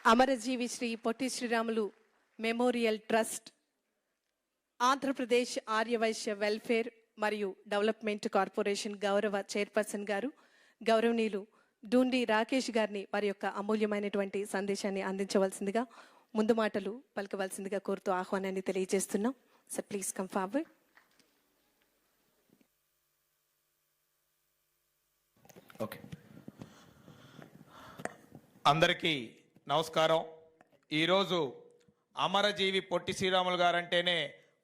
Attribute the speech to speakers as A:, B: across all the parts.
A: అమరజీవి Shri Potti Sriramulu memorial trust, Andhra Pradesh Aryavysya welfare మరియు development corporation గౌరవ chairperson గారు, గౌరవనీయులు డూండి రాకేష్ గారిని వారి యొక్క అమూల్యమైనటువంటి సందేశాన్ని అందించవలసిందిగా, ముందు మాటలు పలకవలసిందిగా కోరుతూ ఆహ్వానాన్ని తెలియజేస్తున్నాం. Sir, please come forward.
B: Okay, అందరికీ నమస్కారం. ఈరోజు అమరజీవి పొట్టి శ్రీరాములు గారంటేనే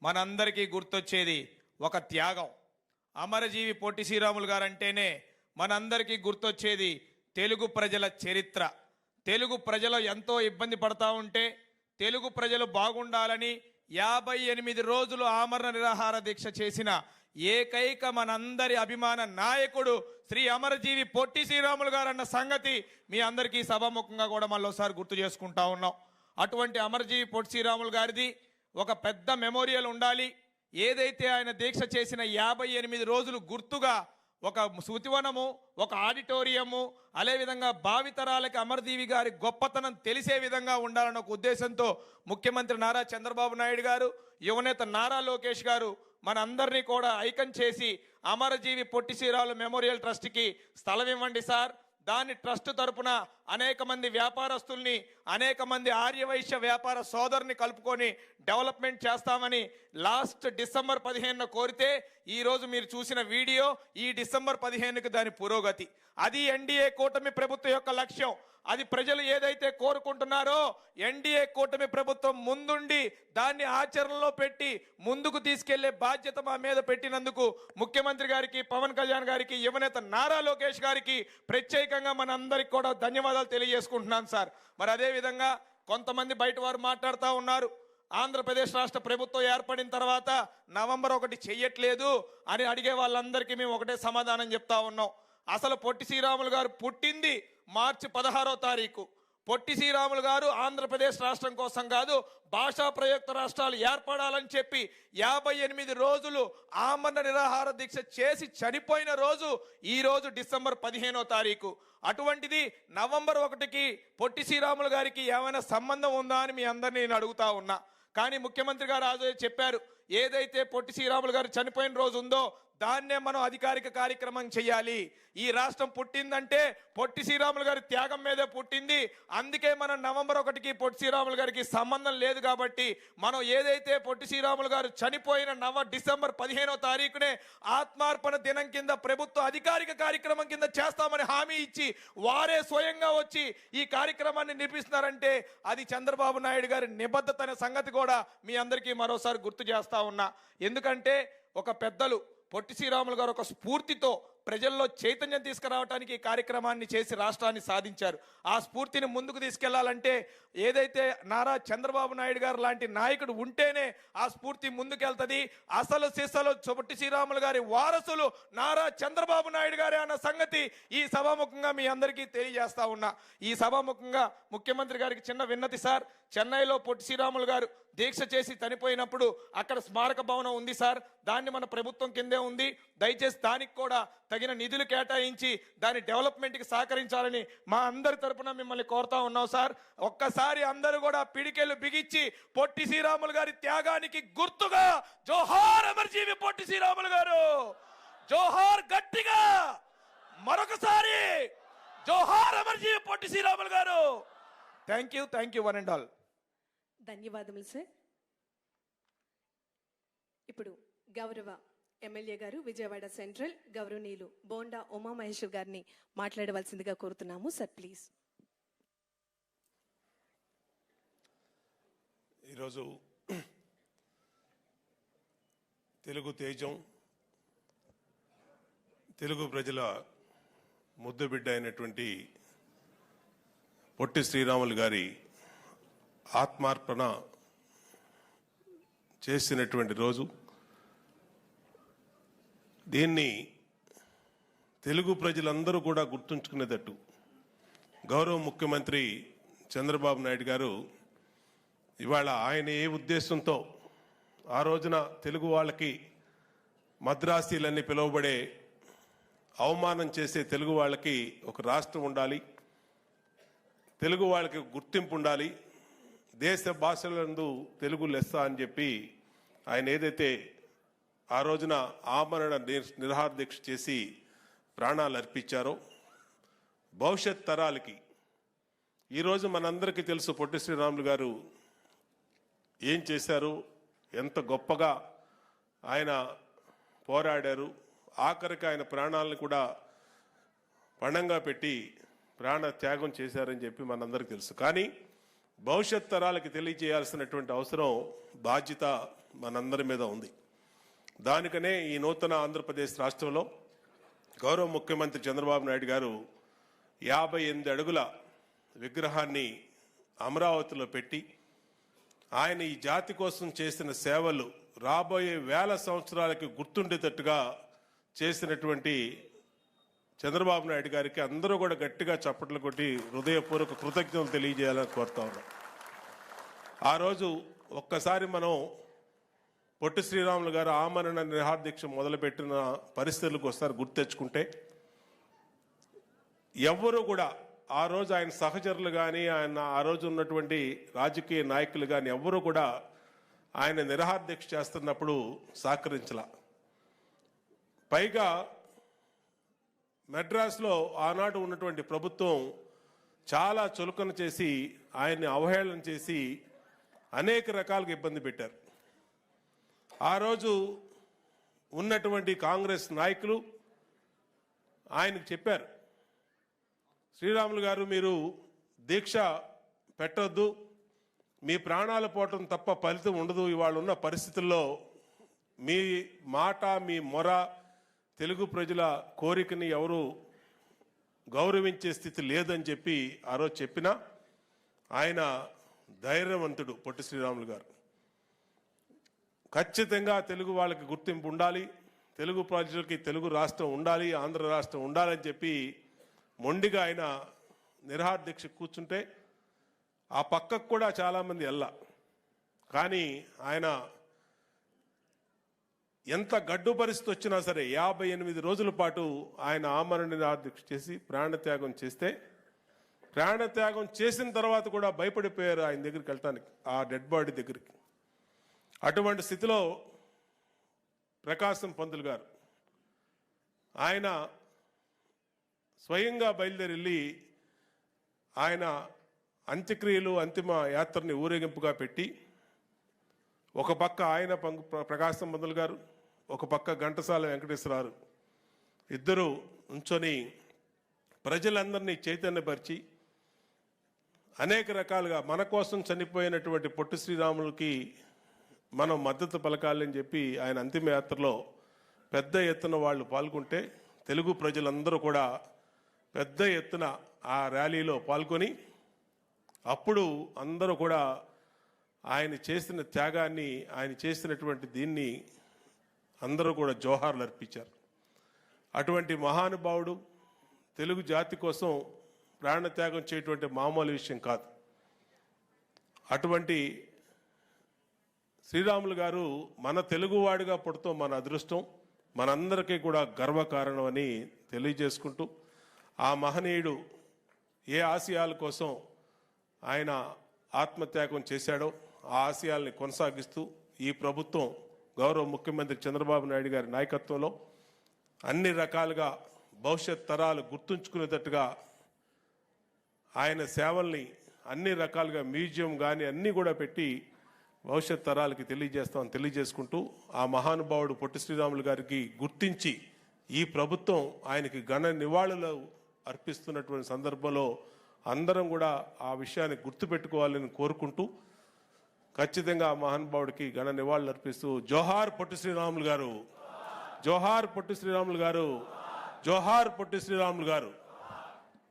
B: మనందరికీ గుర్తొచ్చేది ఒక త్యాగం. అమరజీవి పొట్టి శ్రీరాములు గారంటేనే మనందరికీ గుర్తొచ్చేది తెలుగు ప్రజల చరిత్ర. తెలుగు ప్రజలు ఎంతో ఇబ్బంది పడతా ఉంటే తెలుగు ప్రజలు బాగుండాలని 58 రోజులు ఆమరణ నిరాహార దీక్ష చేసిన ఏకైక మనందరి అభిమాన నాయకుడు శ్రీ అమరజీవి పొట్టి శ్రీరాములు గారు అన్న సంగతి మీ అందరికీ సభాముఖంగా కూడా మళ్ళీసారి గుర్తు చేసుకుంటా ఉన్నాం. అటువంటి అమరజీవి పొట్టి శ్రీరాములు గారిది ఒక పెద్ద మెమోరియల్ ఉండాలి. ఏదైతే ఆయన దీక్ష చేసిన 58 రోజులు గుర్తుగా ఒక శృతివనము, ఒక ఆడిటోరియము, అదేవిధంగా భావితరాలకి అమరజీవి గారి గొప్పతనం తెలిసే విధంగా ఉండాలన్న ఒక ఉద్దేశంతో ముఖ్యమంత్రి నారా చంద్రబాబు నాయుడు గారు, యువనేత నారా లోకేష్ గారు మనందరినీ కూడా ఐకం చేసి అమరజీవి పొట్టి శ్రీరాములు మెమోరియల్ ట్రస్ట్కి స్థలం ఇవ్వండి సార్, దాని ట్రస్ట్ తరపున అనేక మంది వ్యాపారస్తుల్ని, అనేక మంది ఆర్యవైశ్య వ్యాపార సోదరుని కలుపుకొని డెవలప్మెంట్ చేస్తామని లాస్ట్ డిసెంబర్ 15 కోరితే ఈరోజు మీరు చూసిన వీడియో ఈ డిసెంబర్ 15కి దాని పురోగతి. అది ఎన్డీఏ కూటమి ప్రభుత్వం యొక్క లక్ష్యం. అది ప్రజలు ఏదైతే కోరుకుంటున్నారో ఎన్డీఏ కూటమి ప్రభుత్వం ముందుండి దాన్ని ఆచరణలో పెట్టి ముందుకు తీసుకెళ్లే బాధ్యత మా మీద పెట్టినందుకు ముఖ్యమంత్రి గారికి, పవన్ కళ్యాణ్ గారికి, యువనేత నారా లోకేష్ గారికి ప్రత్యేకంగా మనందరికి కూడా ధన్యవాదాలు తెలియజేసుకుంటున్నాను సార్. మరి అదేవిధంగా కొంతమంది బయట వారు మాట్లాడుతూ ఉన్నారు, ఆంధ్రప్రదేశ్ రాష్ట్ర ప్రభుత్వం ఏర్పడిన తర్వాత నవంబర్ 1 చెయ్యట్లేదు అని అడిగే వాళ్ళందరికీ మేము ఒకటే సమాధానం చెప్తా ఉన్నాం. అసలు పొట్టి శ్రీరాములు గారు పుట్టింది మార్చి 16వ తారీఖు. పొట్టి శ్రీరాములు గారు ఆంధ్రప్రదేశ్ రాష్ట్రం కోసం కాదు, భాషా ప్రయుక్త రాష్ట్రాలు ఏర్పడాలని చెప్పి 58 రోజులు ఆమరణ నిరాహార దీక్ష చేసి చనిపోయిన రోజు ఈ రోజు డిసెంబర్ 15వ తారీఖు. అటువంటిది నవంబర్ 1కి పొట్టి శ్రీరాములు గారికి ఏమైనా సంబంధం ఉందా అని మీ అందరినీ నేను అడుగుతా ఉన్నా. కానీ ముఖ్యమంత్రి గారు ఆ రోజు చెప్పారు, ఏదైతే పొట్టి శ్రీరాములు గారు చనిపోయిన రోజు ఉందో దాన్నే మనం అధికారిక కార్యక్రమం చేయాలి. ఈ రాష్ట్రం పుట్టిందంటే పొట్టి శ్రీరాములు గారి త్యాగం మీదే పుట్టింది. అందుకే మనం నవంబర్ 1కి పొట్టి శ్రీరాములు గారికి సంబంధం లేదు కాబట్టి మనం ఏదైతే పొట్టి శ్రీరాములు గారు చనిపోయిన డిసెంబర్ 15వ తారీఖునే ఆత్మార్పణ దినం కింద ప్రభుత్వ అధికారిక కార్యక్రమం కింద చేస్తామని హామీ ఇచ్చి వారే స్వయంగా వచ్చి ఈ కార్యక్రమాన్ని నిర్మిస్తున్నారంటే అది చంద్రబాబు నాయుడు గారి నిబద్ధత అనే సంగతి కూడా మీ అందరికీ మరోసారి గుర్తు చేస్తా ఉన్నా. ఎందుకంటే ఒక పెద్దలు పొట్టి శ్రీరాములు గారు ఒక స్ఫూర్తితో ప్రజల్లో చైతన్యం తీసుకురావడానికి ఈ కార్యక్రమాన్ని చేసి రాష్ట్రాన్ని సాధించారు. ఆ స్ఫూర్తిని ముందుకు తీసుకెళ్లాలంటే ఏదైతే నారా చంద్రబాబు నాయుడు గారు లాంటి నాయకుడు ఉంటేనే ఆ స్ఫూర్తి ముందుకెళ్తుంది. అసలు సిసలు పొట్టి శ్రీరాములు గారి వారసులు నారా చంద్రబాబు నాయుడు గారే అన్న సంగతి ఈ సభాముఖంగా మీ అందరికీ తెలియజేస్తా ఉన్నా. ఈ సభాముఖంగా ముఖ్యమంత్రి గారికి చిన్న విన్నతి సార్. చెన్నైలో పొట్టి శ్రీరాములు గారు దీక్ష చేసి చనిపోయినప్పుడు అక్కడ స్మారక భవనం ఉంది సార్, దాన్ని మన ప్రభుత్వం కిందే ఉంది. దయచేసి దానికి కూడా తగిన నిధులు కేటాయించి దాని డెవలప్మెంట్కి సహకరించాలని మా అందరి తరపున మిమ్మల్ని కోరుతా ఉన్నాం సార్. ఒక్కసారి అందరూ కూడా పిడికెళ్ళు బిగించి పొట్టి శ్రీరాములు గారి త్యాగానికి గుర్తుగా జోహార్ అమరజీవి పొట్టి శ్రీరాములు గారు, జోహార్ గట్టిగా మరొకసారి జోహార్ అమరజీవి పొట్టి శ్రీరాములు గారు. Thank you one and all.
A: ధన్యవాదములు సార్. ఇప్పుడు గౌరవ ఎమ్మెల్యే గారు, విజయవాడ సెంట్రల్ గౌరవనీయులు బోండా ఉమామహేశ్వర్ గారిని మాట్లాడవలసిందిగా కోరుతున్నాము సార్, ప్లీజ్.
C: ఈరోజు తెలుగు తేజం, తెలుగు ప్రజల ముద్దు బిడ్డ అయినటువంటి పొట్టి శ్రీరాములు గారి ఆత్మార్పణ చేసినటువంటి రోజు. దీన్ని తెలుగు ప్రజలందరూ కూడా గుర్తుంచుకునేటట్టు గౌరవ ముఖ్యమంత్రి చంద్రబాబు నాయుడు గారు ఇవాళ ఆయన ఏ ఉద్దేశంతో ఆ రోజున తెలుగు వాళ్ళకి మద్రాసీలన్నీ పిలువబడే అవమానం చేసే తెలుగు వాళ్ళకి ఒక రాష్ట్రం ఉండాలి, తెలుగు వాళ్ళకి గుర్తింపు ఉండాలి, దేశ భాషలందు తెలుగు లెస్స అని చెప్పి ఆయన ఏదైతే ఆ రోజున ఆమరణ నిరాహార దీక్ష చేసి ప్రాణాలు అర్పించారో భవిష్యత్ తరాలకి ఈరోజు మనందరికీ తెలుసు పొట్టి శ్రీరాములు గారు ఏం చేశారు, ఎంత గొప్పగా ఆయన పోరాడారు, ఆఖరికి ఆయన ప్రాణాలను కూడా పణంగా పెట్టి ప్రాణ త్యాగం చేశారని చెప్పి మనందరికీ తెలుసు. కానీ భవిష్యత్ తరాలకి తెలియజేయాల్సినటువంటి అవసరం, బాధ్యత మనందరి మీద ఉంది. దానికనే ఈ నూతన ఆంధ్రప్రదేశ్ రాష్ట్రంలో గౌరవ ముఖ్యమంత్రి చంద్రబాబు నాయుడు గారు 58 అడుగుల విగ్రహాన్ని అమరావతిలో పెట్టి ఆయన ఈ జాతి కోసం చేసిన సేవలు రాబోయే వేల సంవత్సరాలకి గుర్తుండేటట్టుగా చేసినటువంటి చంద్రబాబు నాయుడు గారికి అందరూ కూడా గట్టిగా చప్పట్లు కొట్టి హృదయపూర్వక కృతజ్ఞతలు తెలియజేయాలని కోరుతా ఉన్నాం. ఆ రోజు ఒక్కసారి మనం పొట్టి శ్రీరాములు గారు ఆమరణ నిరాహార దీక్ష మొదలుపెట్టిన పరిస్థితులకు ఒకసారి గుర్తు తెచ్చుకుంటే ఎవ్వరూ కూడా ఆ రోజు ఆయన సహచరులు కానీ ఆయన ఆ రోజు ఉన్నటువంటి రాజకీయ నాయకులు కానీ ఎవ్వరూ కూడా ఆయన నిరాహార దీక్ష చేస్తున్నప్పుడు సహకరించలా. పైగా మెడ్రాస్లో ఆనాడు ఉన్నటువంటి ప్రభుత్వం చాలా చులకన చేసి ఆయన్ని అవహేళన చేసి అనేక రకాలుగా ఇబ్బంది పెట్టారు. ఆ రోజు ఉన్నటువంటి కాంగ్రెస్ నాయకులు ఆయనకు చెప్పారు, శ్రీరాములు గారు మీరు దీక్ష పెట్టొద్దు, మీ ప్రాణాలు పోవటం తప్ప ఫలితం ఉండదు, ఇవాళ ఉన్న పరిస్థితుల్లో మీ మాట మీ మొర తెలుగు ప్రజల కోరికని ఎవరు గౌరవించే స్థితి లేదని చెప్పి ఆ రోజు చెప్పినా ఆయన ధైర్యవంతుడు పొట్టి శ్రీరాములు గారు. ఖచ్చితంగా తెలుగు వాళ్ళకి గుర్తింపు ఉండాలి, తెలుగు ప్రజలకి తెలుగు రాష్ట్రం ఉండాలి, ఆంధ్ర రాష్ట్రం ఉండాలని చెప్పి మొండిగా ఆయన నిరాహార దీక్ష కూర్చుంటే ఆ పక్కకు కూడా చాలామంది వెళ్ళా. కానీ ఆయన ఎంత గడ్డు పరిస్థితి వచ్చినా సరే 58 రోజుల పాటు ఆయన ఆమరణ నిరాహార దీక్ష చేసి ప్రాణత్యాగం చేస్తే, ప్రాణత్యాగం చేసిన తర్వాత కూడా భయపడిపోయారు ఆయన దగ్గరికి వెళ్ళటానికి, ఆ డెడ్ బాడీ దగ్గరికి. అటువంటి స్థితిలో ప్రకాశం పంతులు గారు ఆయన స్వయంగా బయలుదేరి ఆయన అంత్యక్రియలు అంతిమ యాత్రని ఊరేగింపుగా పెట్టి ఒక పక్క ఆయన ప్రకాశం పంతులు గారు, ఒక పక్క ఘంటసాల వెంకటేశ్వరరావు ఇద్దరు ఉంచొని ప్రజలందరినీ చైతన్యపరిచి అనేక రకాలుగా మన కోసం చనిపోయినటువంటి పొట్టి శ్రీరాములకి మనం మద్దతు పలకాలని చెప్పి ఆయన అంతిమ యాత్రలో పెద్ద ఎత్తున వాళ్ళు పాల్గొంటే తెలుగు ప్రజలందరూ కూడా పెద్ద ఎత్తున ఆ ర్యాలీలో పాల్గొని అప్పుడు అందరూ కూడా ఆయన చేసిన త్యాగాన్ని, ఆయన చేసినటువంటి దీన్ని అందరూ కూడా జోహార్లు అర్పించారు. అటువంటి మహానుభావుడు తెలుగు జాతి కోసం ప్రాణత్యాగం చేయటువంటి మామూలు విషయం కాదు. అటువంటి శ్రీరాములు గారు మన తెలుగువాడిగా పుడతాం మన అదృష్టం, మనందరికీ కూడా గర్వకారణం అని తెలియజేసుకుంటూ ఆ మహనీయుడు ఏ ఆశయాల కోసం ఆయన ఆత్మత్యాగం చేశాడో ఆ ఆశయాల్ని కొనసాగిస్తూ ఈ ప్రభుత్వం గౌరవ ముఖ్యమంత్రి చంద్రబాబు నాయుడు గారి నాయకత్వంలో అన్ని రకాలుగా భవిష్యత్ తరాలు గుర్తుంచుకునేటట్టుగా ఆయన సేవల్ని అన్ని రకాలుగా మ్యూజియం కానీ అన్నీ కూడా పెట్టి భవిష్యత్ తరాలకి తెలియజేస్తామని తెలియజేసుకుంటూ ఆ మహానుభావుడు పొట్టి శ్రీరాములు గారికి గుర్తించి ఈ ప్రభుత్వం ఆయనకి ఘన నివాళులు అర్పిస్తున్నటువంటి సందర్భంలో అందరం కూడా ఆ విషయాన్ని గుర్తుపెట్టుకోవాలని కోరుకుంటూ ఖచ్చితంగా ఆ మహానుభావుడికి ఘన నివాళులు అర్పిస్తూ జోహార్ పొట్టి శ్రీరాములు గారు, జోహార్ పొట్టి శ్రీరాములు గారు, జోహార్ పొట్టి శ్రీరాములు గారు.